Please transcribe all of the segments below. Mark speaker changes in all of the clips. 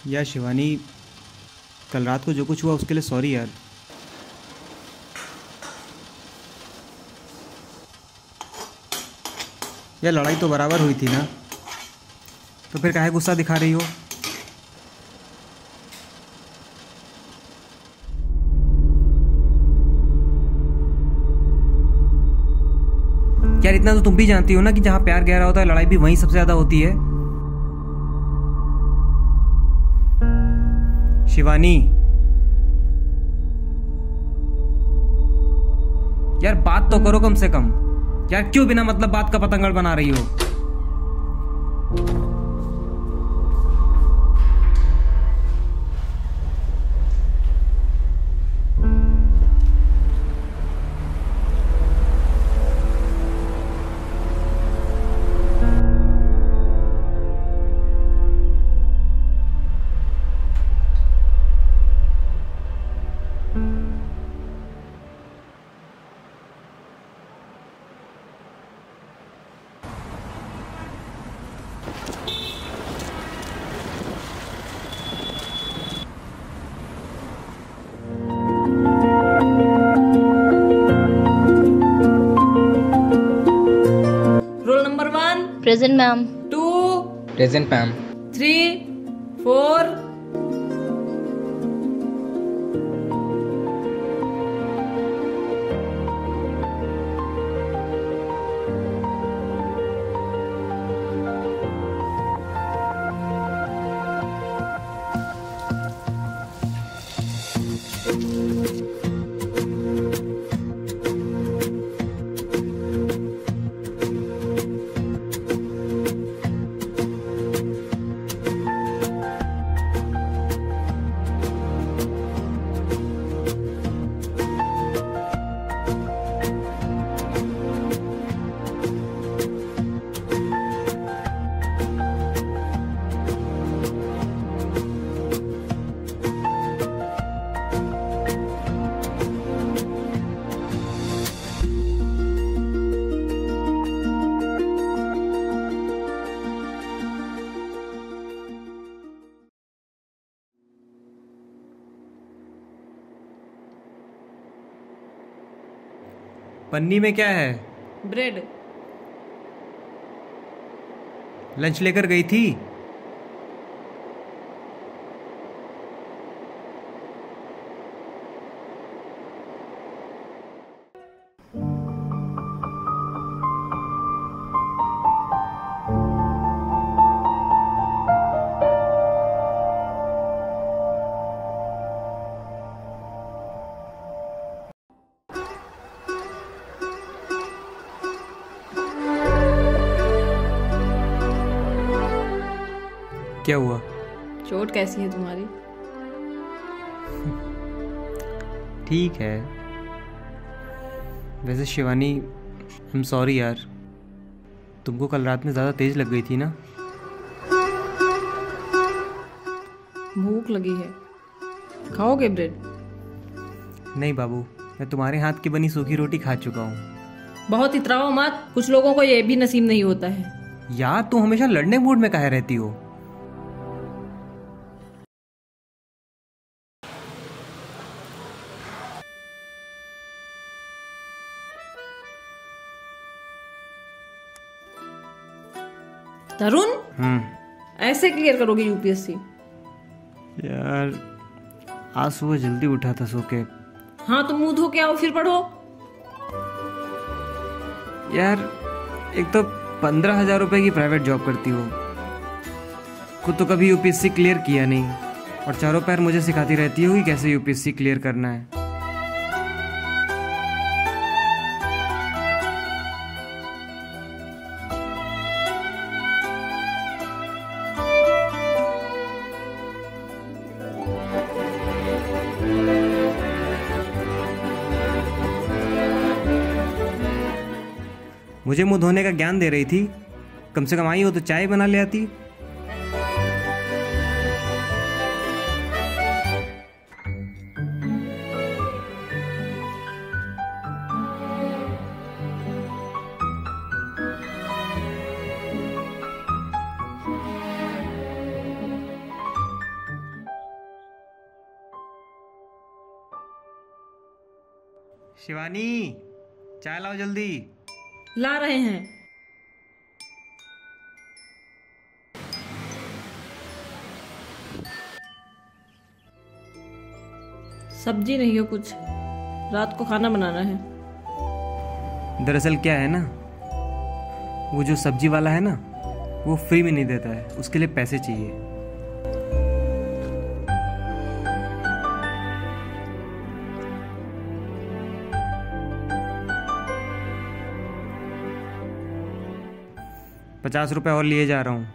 Speaker 1: यार शिवानी, कल रात को जो कुछ हुआ उसके लिए सॉरी यार। यार लड़ाई तो बराबर हुई थी ना, तो फिर काहे गुस्सा दिखा रही हो? यार इतना तो तुम भी जानती हो ना कि जहाँ प्यार गहरा होता है लड़ाई भी वहीं सबसे ज्यादा होती है। शिवानी, यार बात तो करो कम से कम। यार क्यों बिना मतलब बात का पतंगड़ बना रही हो?
Speaker 2: Roll number 1,
Speaker 3: present ma'am.
Speaker 2: 2,
Speaker 4: present ma'am.
Speaker 2: 3, 4।
Speaker 1: पन्नी में क्या है?
Speaker 2: ब्रेड।
Speaker 1: लंच लेकर गई थी? क्या हुआ?
Speaker 2: चोट कैसी है तुम्हारी?
Speaker 1: ठीक है। वैसे शिवानी, आई एम सॉरी यार। तुमको कल रात में ज़्यादा तेज़ लग गई थी ना?
Speaker 2: भूख लगी है, खाओगे ब्रेड?
Speaker 1: नहीं बाबू, मैं तुम्हारे हाथ की बनी सूखी रोटी खा चुका हूँ।
Speaker 2: बहुत इतराओ मत, कुछ लोगों को ये भी नसीब नहीं होता है।
Speaker 1: यार तुम हमेशा लड़ने मूड में काहे रहती हो?
Speaker 2: तरुण, ऐसे क्लियर करोगे यूपीएससी?
Speaker 1: यार आज सुबह जल्दी उठा था सो के।
Speaker 2: हाँ तो मुंह धो के आओ फिर पढ़ो।
Speaker 1: यार एक तो 15,000 रुपए की प्राइवेट जॉब करती हो, खुद तो कभी यूपीएससी क्लियर किया नहीं, और चारों पैर मुझे सिखाती रहती हो कि कैसे यूपीएससी क्लियर करना है। मुझे मुंह धोने का ज्ञान दे रही थी, कम से कम आई हो तो चाय बना ले आती। शिवानी, चाय लाओ जल्दी।
Speaker 2: ला रहे हैं। सब्जी नहीं हो कुछ, रात को खाना बनाना है।
Speaker 1: दरअसल क्या है ना, वो जो सब्जी वाला है ना, वो फ्री में नहीं देता है, उसके लिए पैसे चाहिए। 50 रुपये और लिए जा रहा हूँ।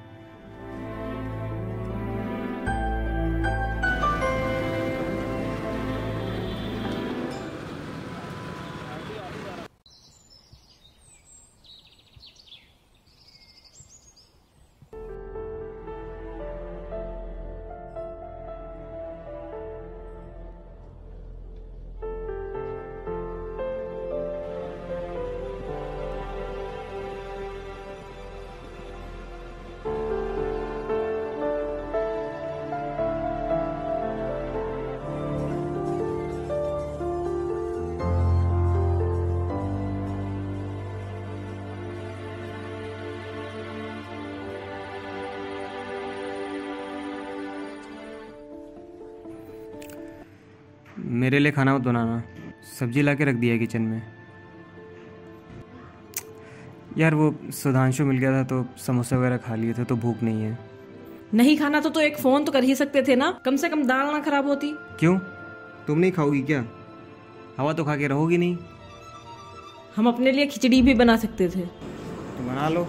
Speaker 1: मेरे लिए खाना मत बनाना, सब्जी ला के रख दिया है किचन में। यार वो सुधांशु मिल गया था तो समोसे वगैरह खा लिए थे, तो भूख नहीं है।
Speaker 2: नहीं खाना तो एक फोन तो कर ही सकते थे ना, कम से कम दाल ना खराब होती।
Speaker 1: क्यों, तुम नहीं खाओगी क्या? हवा तो खा के रहोगी नहीं।
Speaker 2: हम अपने लिए खिचड़ी भी बना सकते थे।
Speaker 1: तो बना लो।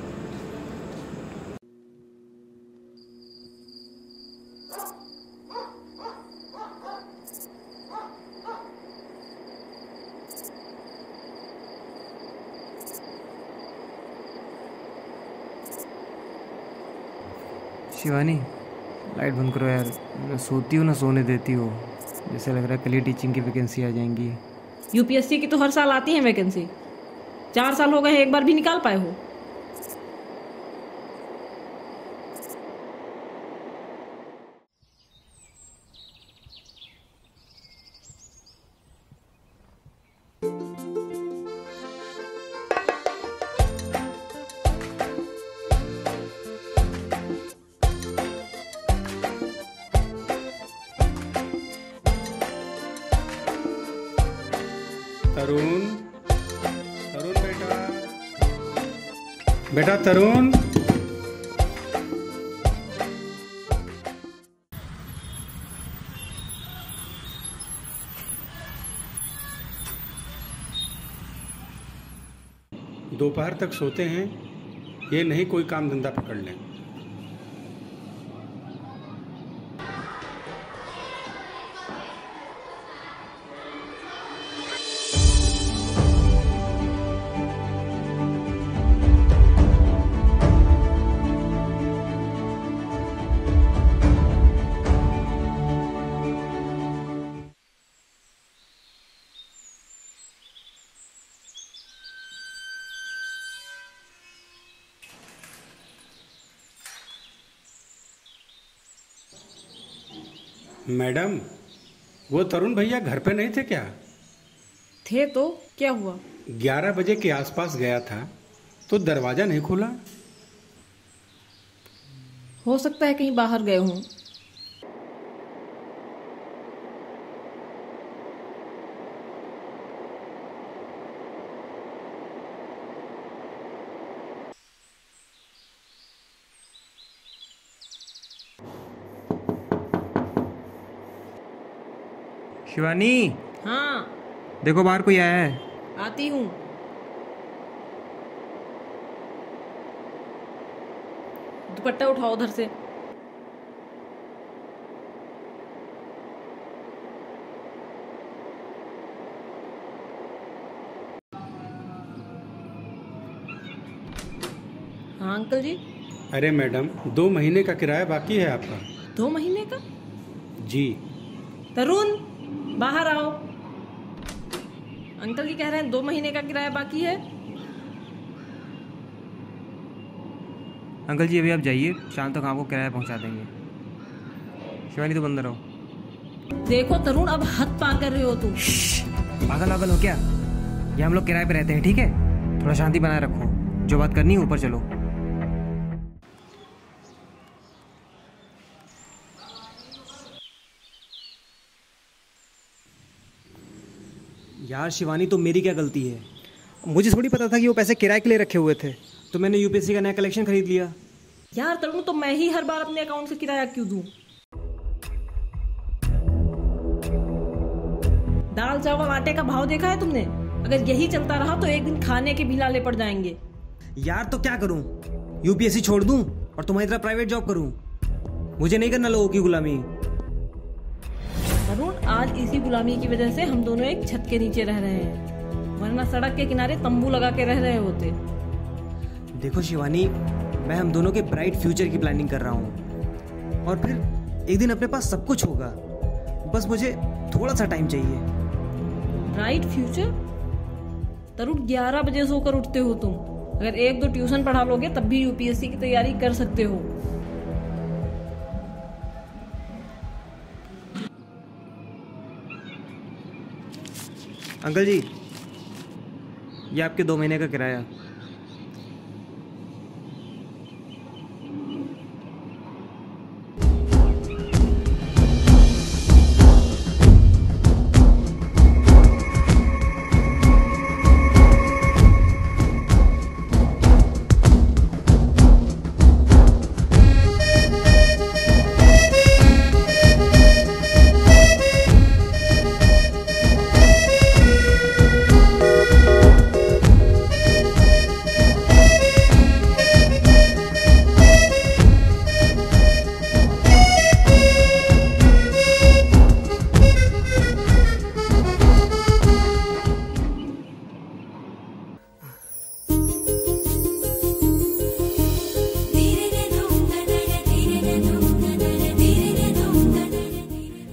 Speaker 1: शिवानी, लाइट बंद करो यार, ना सोती हो ना सोने देती हो। जैसे लग रहा है कल ही टीचिंग की वैकेंसी आ जाएंगी।
Speaker 2: यूपीएससी की तो हर साल आती है वैकेंसी, 4 साल हो गए, एक बार भी निकाल पाए हो?
Speaker 3: तरुण, तरुण बेटा, बेटा तरुण। दोपहर तक सोते हैं, ये नहीं कोई काम धंधा पकड़ लें। मैडम, वो तरुण भैया घर पे नहीं थे क्या?
Speaker 2: थे तो क्या हुआ?
Speaker 3: 11 बजे के आसपास गया था तो दरवाजा नहीं खुला।
Speaker 2: हो सकता है कहीं बाहर गए हों।
Speaker 1: शिवानी,
Speaker 2: हाँ
Speaker 1: देखो बाहर कोई आया है।
Speaker 2: आती हूँ। दुपट्टा उठाओ उधर से। हाँ अंकल जी।
Speaker 3: अरे मैडम, 2 महीने का किराया बाकी है आपका।
Speaker 2: 2 महीने का?
Speaker 3: जी।
Speaker 2: तरुण, बाहर आओ। अंकल जी कह रहे हैं 2 महीने का किराया बाकी है।
Speaker 1: अंकल जी अभी आप जाइए, शाम तक आपको किराया पहुंचा देंगे। शिवानी तो अंदर रहो।
Speaker 2: देखो तरुण, अब हद पार कर रहे हो तुम।
Speaker 1: पागल वागल हो क्या? ये हम लोग किराए पे रहते हैं, ठीक है? थोड़ा शांति बनाए रखो, जो बात करनी है ऊपर चलो। यार शिवानी, तो मेरी क्या गलती है? मुझे थोड़ी पता था कि वो पैसे किराए के लिए रखे हुए थे, तो मैंने यूपीएससी का नया कलेक्शन खरीद लिया।
Speaker 2: यार तरुण, तो मैं ही हर बार अपने अकाउंट से किराया क्यों दूं? दाल चावल आटे का भाव देखा है तुमने? अगर यही चलता रहा तो एक दिन खाने के भी लाले पड़ जाएंगे।
Speaker 1: यार तो क्या करूं? यूपीएससी छोड़ दूं और तुम्हारी तरह प्राइवेट जॉब करूं? मुझे नहीं करना लोगों की गुलामी।
Speaker 2: अरुण, आज इसी गुलामी की वजह से हम दोनों एक छत के नीचे रह रहे हैं, वरना सड़क के किनारे तंबू लगा के रह रहे होते।
Speaker 1: देखो शिवानी, मैं हम दोनों के ब्राइट फ्यूचर की प्लानिंग कर रहा हूँ, और फिर एक दिन अपने पास सब कुछ होगा। बस मुझे थोड़ा सा टाइम चाहिए।
Speaker 2: Bright future? तरुण, 11 बजे सोकर उठते हो तुम। अगर 1-2 ट्यूशन पढ़ा लोगे तब भी यूपीएससी की तैयारी कर सकते हो।
Speaker 1: अंकल जी, ये आपके 2 महीने का किराया।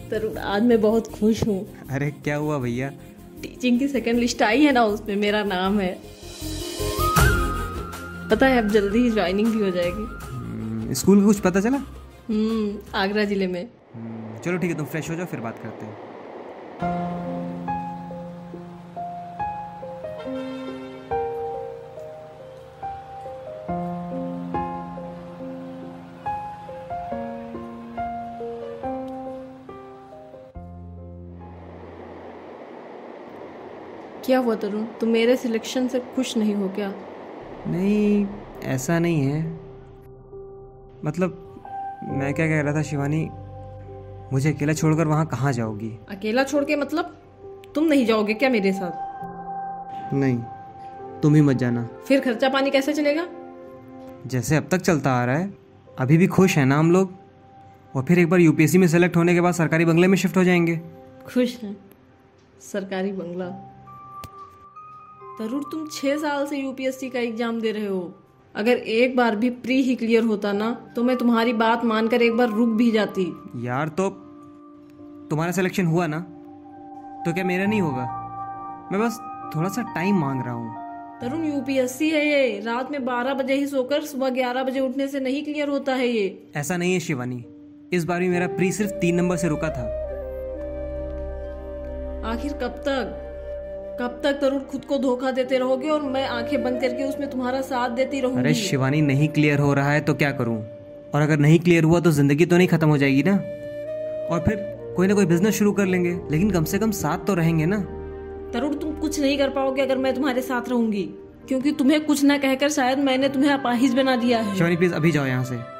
Speaker 2: तरुण, आज मैं बहुत खुश हूँ।
Speaker 1: अरे क्या हुआ भैया?
Speaker 2: टीचिंग की सेकंड लिस्ट आई है ना, उसमें मेरा नाम है। पता है अब जल्दी ही ज्वाइनिंग भी हो जाएगी।
Speaker 1: स्कूल का कुछ पता चला?
Speaker 2: आगरा जिले में।
Speaker 1: चलो ठीक है, तुम फ्रेश हो जाओ, फिर बात करते हैं।
Speaker 2: क्या हुआ तरुण, तुम मेरे सिलेक्शन से खुश नहीं हो क्या?
Speaker 1: नहीं, ऐसा नहीं है। मतलब मैं क्या कह रहा था शिवानी, मुझे अकेला छोड़कर वहाँ कहाँ जाओगी?
Speaker 2: अकेला छोड़ के मतलब तुम नहीं जाओगे क्या मेरे साथ?
Speaker 1: नहीं, तुम ही मत जाना।
Speaker 2: फिर खर्चा पानी कैसे चलेगा?
Speaker 1: जैसे अब तक चलता आ रहा है। अभी भी खुश हैं ना हम लोग, और फिर एक बार यूपीएससी में सेलेक्ट होने के बाद सरकारी बंगले में शिफ्ट हो जाएंगे।
Speaker 2: खुश हैं? सरकारी बंगला? तरुण, तुम 6 साल से यूपीएससी का एग्जाम दे रहे हो। अगर एक बार भी प्री ही क्लियर होता ना, तो मैं तुम्हारी बात मानकर एक बार रुक भी जाती।
Speaker 1: यार तो तुम्हारा सिलेक्शन हुआ ना, तो क्या मेरा नहीं होगा? मैं बस थोड़ा सा टाइम मांग रहा हूँ।
Speaker 2: तरुण, यूपीएससी है ये। रात में 12 बजे ही सोकर सुबह 11 बजे उठने से नहीं क्लियर होता है ये।
Speaker 1: ऐसा नहीं है शिवानी, इस बार भी मेरा प्री सिर्फ 3 नंबर से रुका था।
Speaker 2: आखिर कब तक तरुण खुद को धोखा देते रहोगे और मैं आंखें बंद करके उसमें तुम्हारा साथ देती रहूंगी?
Speaker 1: अरे शिवानी, नहीं क्लियर हो रहा है तो क्या करूं? और अगर नहीं क्लियर हुआ तो जिंदगी तो नहीं खत्म हो जाएगी ना। और फिर कोई ना कोई बिजनेस शुरू कर लेंगे, लेकिन कम से कम साथ तो रहेंगे ना।
Speaker 2: तरुण, तुम कुछ नहीं कर पाओगे अगर मैं तुम्हारे साथ रहूंगी, क्योंकि तुम्हें कुछ ना कहकर शायद मैंने तुम्हें अपाहिज बना दिया है।
Speaker 1: शिवानी प्लीज अभी जाओ यहाँ से।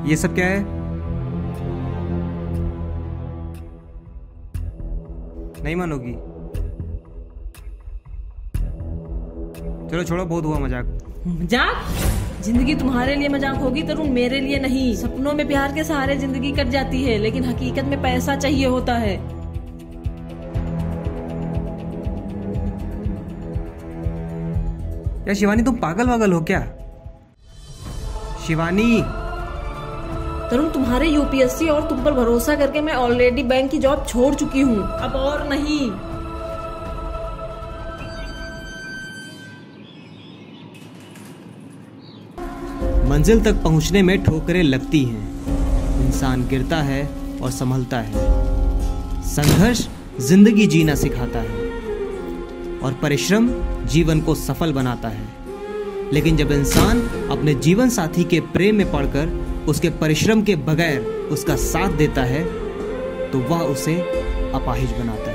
Speaker 1: ये सब क्या है? नहीं मानोगी? चलो छोड़ो, बहुत हुआ मजाक।
Speaker 2: मजाक? जिंदगी तुम्हारे लिए मजाक होगी तरुण, मेरे लिए नहीं। सपनों में प्यार के सहारे जिंदगी कट जाती है, लेकिन हकीकत में पैसा चाहिए होता है।
Speaker 1: यार शिवानी, तुम पागल वागल हो क्या? शिवानी,
Speaker 2: तरुण, तुम्हारे यूपीएससी और तुम पर भरोसा करके मैं ऑलरेडी बैंक की जॉब छोड़ चुकी हूँ, अब और नहीं।
Speaker 1: मंजिल तक पहुंचने में ठोकरें लगती हैं, इंसान गिरता है और संभलता है। संघर्ष जिंदगी जीना सिखाता है और परिश्रम जीवन को सफल बनाता है। लेकिन जब इंसान अपने जीवन साथी के प्रेम में पड़कर उसके परिश्रम के बगैर उसका साथ देता है तो वह उसे अपाहिज बनाता है।